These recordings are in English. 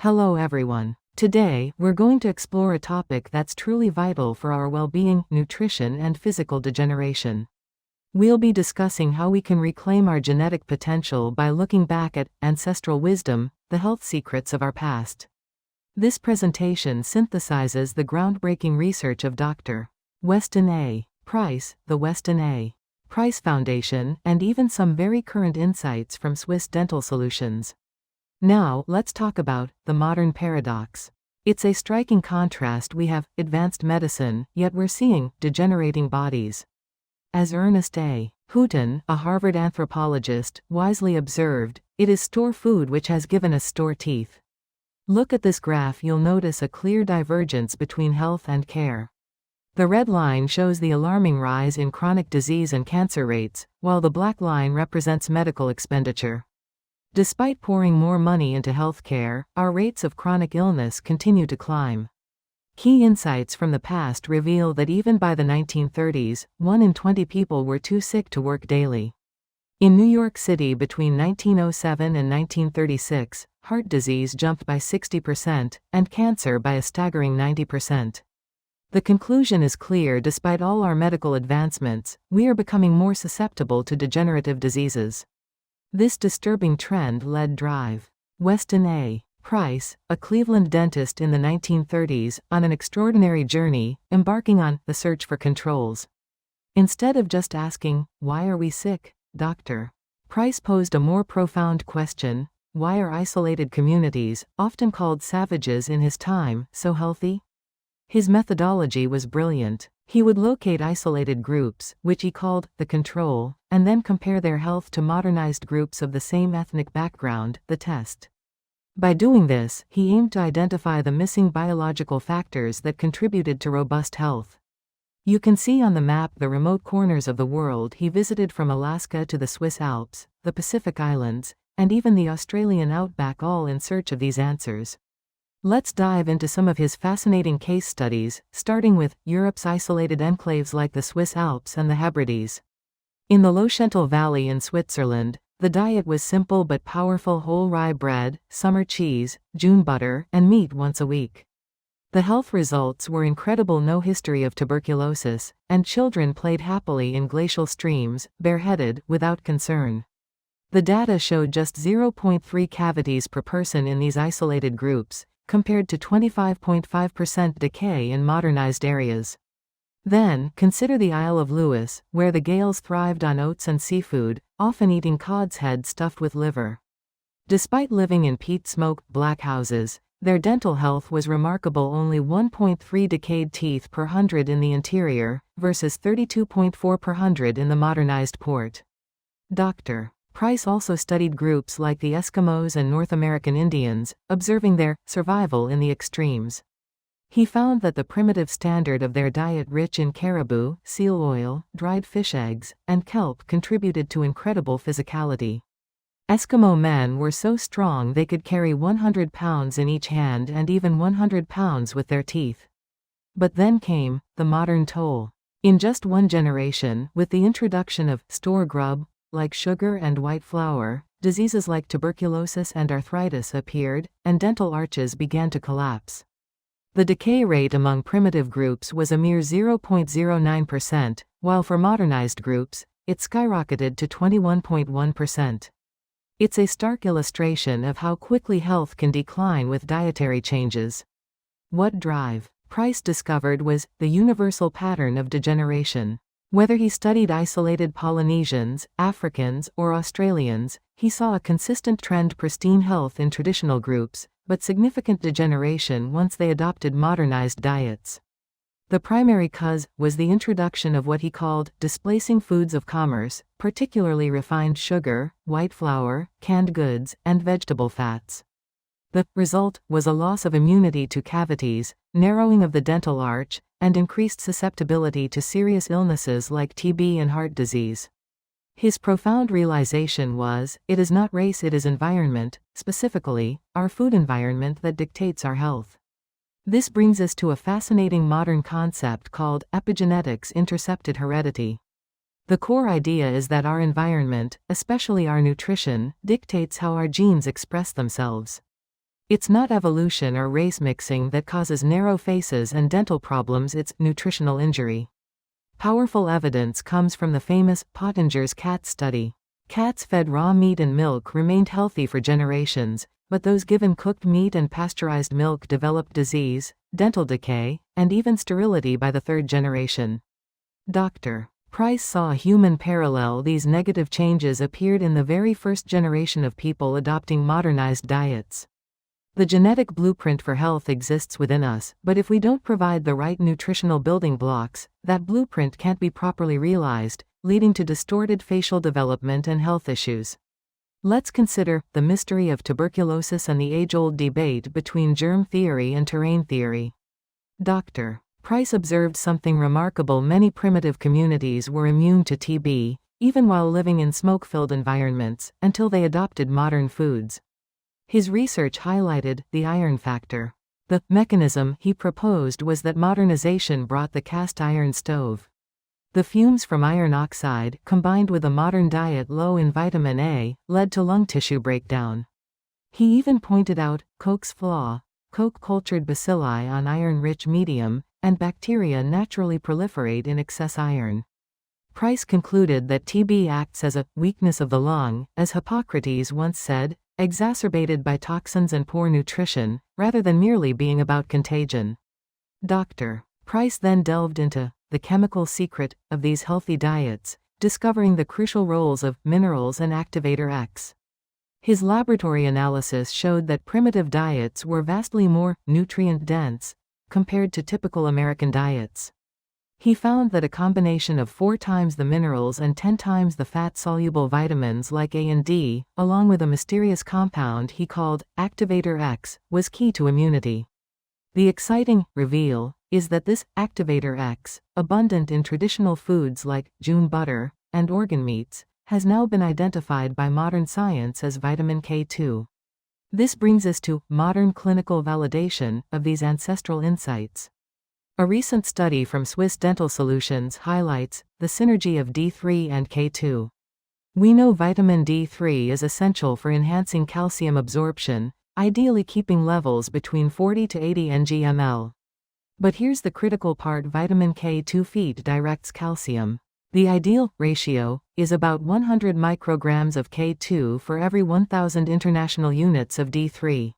Hello everyone. Today, we're going to explore a topic that's truly vital for our well-being, nutrition and physical degeneration. We'll be discussing how we can reclaim our genetic potential by looking back at ancestral wisdom, the health secrets of our past. This presentation synthesizes the groundbreaking research of Dr. Weston A. Price, the Weston A. Price Foundation, and even some very current insights from Swiss Dental Solutions. Now, let's talk about the modern paradox. It's a striking contrast. We have advanced medicine, yet we're seeing degenerating bodies. As Ernest A. Houghton, a Harvard anthropologist, wisely observed, it is store food which has given us store teeth. Look at this graph. You'll notice a clear divergence between health and care. The red line shows the alarming rise in chronic disease and cancer rates, while the black line represents medical expenditure. Despite pouring more money into healthcare, our rates of chronic illness continue to climb. Key insights from the past reveal that even by the 1930s, 1 in 20 people were too sick to work daily. In New York City between 1907 and 1936, heart disease jumped by 60%, and cancer by a staggering 90%. The conclusion is clear. Despite all our medical advancements, we are becoming more susceptible to degenerative diseases. This disturbing trend led Dr. Weston A. Price, a Cleveland dentist in the 1930s, on an extraordinary journey, embarking on the search for controls. Instead of just asking, "Why are we sick?" Dr. Price posed a more profound question: why are isolated communities, often called savages in his time, so healthy? His methodology was brilliant. He would locate isolated groups, which he called the control, and then compare their health to modernized groups of the same ethnic background, the test. By doing this, he aimed to identify the missing biological factors that contributed to robust health. You can see on the map the remote corners of the world he visited, from Alaska to the Swiss Alps, the Pacific Islands, and even the Australian outback, all in search of these answers. Let's dive into some of his fascinating case studies, starting with Europe's isolated enclaves like the Swiss Alps and the Hebrides. In the Lauchenttal Valley in Switzerland, the diet was simple but powerful: whole rye bread, summer cheese, June butter, and meat once a week. The health results were incredible: no history of tuberculosis, and children played happily in glacial streams, bareheaded, without concern. The data showed just 0.3 cavities per person in these isolated groups, compared to 25.5% decay in modernized areas. Then, consider the Isle of Lewis, where the Gaels thrived on oats and seafood, often eating cod's head stuffed with liver. Despite living in peat-smoked, black houses, their dental health was remarkable: only 1.3 decayed teeth per 100 in the interior, versus 32.4 per 100 in the modernized port. Dr. Price also studied groups like the Eskimos and North American Indians, observing their survival in the extremes. He found that the primitive standard of their diet, rich in caribou, seal oil, dried fish eggs, and kelp, contributed to incredible physicality. Eskimo men were so strong they could carry 100 pounds in each hand and even 100 pounds with their teeth. But then came the modern toll. In just one generation, with the introduction of store grub, like sugar and white flour, diseases like tuberculosis and arthritis appeared, and dental arches began to collapse. The decay rate among primitive groups was a mere 0.09%, while for modernized groups, it skyrocketed to 21.1%. It's a stark illustration of how quickly health can decline with dietary changes. What Dr. Price discovered was the universal pattern of degeneration. Whether he studied isolated Polynesians, Africans, or Australians, he saw a consistent trend: pristine health in traditional groups, but significant degeneration once they adopted modernized diets. The primary cause was the introduction of what he called displacing foods of commerce, particularly refined sugar, white flour, canned goods, and vegetable fats. The result was a loss of immunity to cavities, narrowing of the dental arch, and increased susceptibility to serious illnesses like TB and heart disease. His profound realization was, it is not race, it is environment, specifically, our food environment, that dictates our health. This brings us to a fascinating modern concept called epigenetics, intercepted heredity. The core idea is that our environment, especially our nutrition, dictates how our genes express themselves. It's not evolution or race mixing that causes narrow faces and dental problems, it's nutritional injury. Powerful evidence comes from the famous Pottinger's cat study. Cats fed raw meat and milk remained healthy for generations, but those given cooked meat and pasteurized milk developed disease, dental decay, and even sterility by the third generation. Dr. Price saw a human parallel. These negative changes appeared in the very first generation of people adopting modernized diets. The genetic blueprint for health exists within us, but if we don't provide the right nutritional building blocks, that blueprint can't be properly realized, leading to distorted facial development and health issues. Let's consider the mystery of tuberculosis and the age-old debate between germ theory and terrain theory. Dr. Price observed something remarkable. Many primitive communities were immune to TB, even while living in smoke-filled environments, until they adopted modern foods. His research highlighted the iron factor. The mechanism he proposed was that modernization brought the cast iron stove. The fumes from iron oxide, combined with a modern diet low in vitamin A, led to lung tissue breakdown. He even pointed out Koch's flaw. Koch cultured bacilli on iron-rich medium, and bacteria naturally proliferate in excess iron. Price concluded that TB acts as a weakness of the lung, as Hippocrates once said, exacerbated by toxins and poor nutrition, rather than merely being about contagion. Dr. Price then delved into the chemical secret of these healthy diets, discovering the crucial roles of minerals and activator X. His laboratory analysis showed that primitive diets were vastly more nutrient-dense compared to typical American diets. He found that a combination of 4 times the minerals and 10 times the fat-soluble vitamins like A and D, along with a mysterious compound he called activator X, was key to immunity. The exciting reveal is that this activator X, abundant in traditional foods like June butter and organ meats, has now been identified by modern science as vitamin K2. This brings us to modern clinical validation of these ancestral insights. A recent study from Swiss Dental Solutions highlights the synergy of D3 and K2. We know vitamin D3 is essential for enhancing calcium absorption, ideally keeping levels between 40 to 80 ng/ml. But here's the critical part: vitamin K2 feed directs calcium. The ideal ratio is about 100 micrograms of K2 for every 1,000 international units of D3.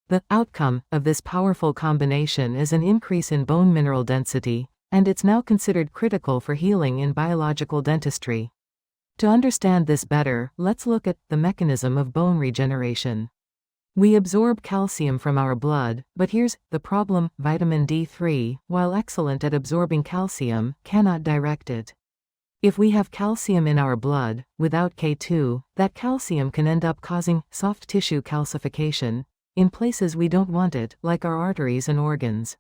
The outcome of this powerful combination is an increase in bone mineral density, and it's now considered critical for healing in biological dentistry. To understand this better, let's look at the mechanism of bone regeneration. We absorb calcium from our blood, but here's the problem: vitamin D3, while excellent at absorbing calcium, cannot direct it. If we have calcium in our blood, without K2, that calcium can end up causing soft tissue calcification in places we don't want it, like our arteries and organs.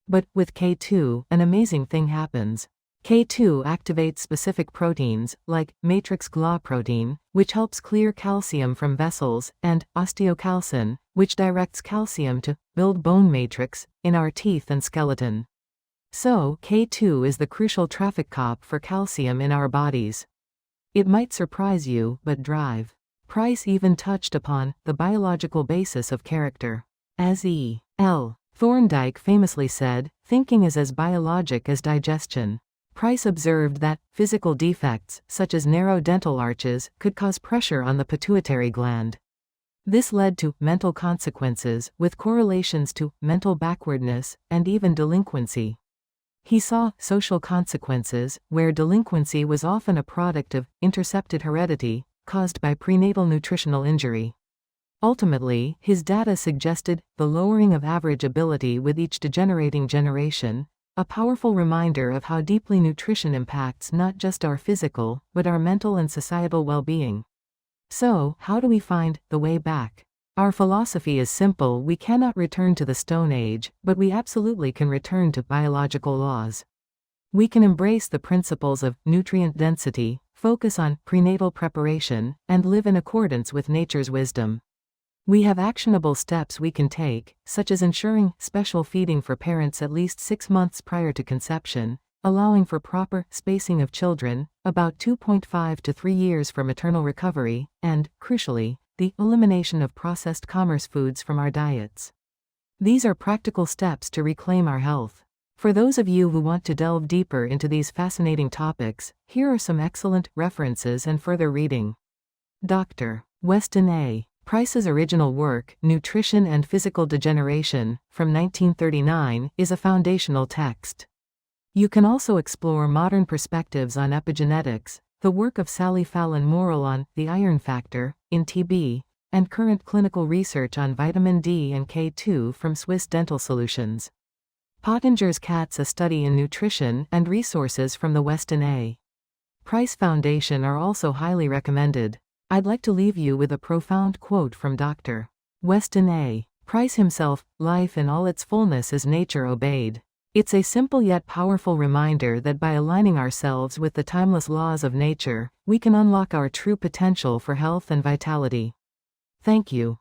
But with K2, an amazing thing happens. K2 activates specific proteins, like matrix GLA protein, which helps clear calcium from vessels, and osteocalcin, which directs calcium to build bone matrix in our teeth and skeleton. So, K2 is the crucial traffic cop for calcium in our bodies. It might surprise you, but Dr. Price even touched upon the biological basis of character. As E. L. Thorndike famously said, thinking is as biologic as digestion. Price observed that physical defects, such as narrow dental arches, could cause pressure on the pituitary gland. This led to mental consequences, with correlations to mental backwardness and even delinquency. He saw social consequences, where delinquency was often a product of intercepted heredity, caused by prenatal nutritional injury. Ultimately, his data suggested the lowering of average ability with each degenerating generation, a powerful reminder of how deeply nutrition impacts not just our physical, but our mental and societal well-being. So, how do we find the way back? Our philosophy is simple: we cannot return to the Stone Age, but we absolutely can return to biological laws. We can embrace the principles of nutrient density, focus on prenatal preparation, and live in accordance with nature's wisdom. We have actionable steps we can take, such as ensuring special feeding for parents at least 6 months prior to conception, allowing for proper spacing of children, about 2.5 to 3 years for maternal recovery, and, crucially, the elimination of processed commerce foods from our diets. These are practical steps to reclaim our health. For those of you who want to delve deeper into these fascinating topics, here are some excellent references and further reading. Dr. Weston A. Price's original work, Nutrition and Physical Degeneration, from 1939, is a foundational text. You can also explore modern perspectives on epigenetics, the work of Sally Fallon Morrill on the iron factor in TB, and current clinical research on vitamin D and K2 from Swiss Dental Solutions. Pottinger's Cats, a Study in Nutrition, and resources from the Weston A. Price Foundation are also highly recommended. I'd like to leave you with a profound quote from Dr. Weston A. Price himself: "Life in all its fullness is nature obeyed." It's a simple yet powerful reminder that by aligning ourselves with the timeless laws of nature, we can unlock our true potential for health and vitality. Thank you.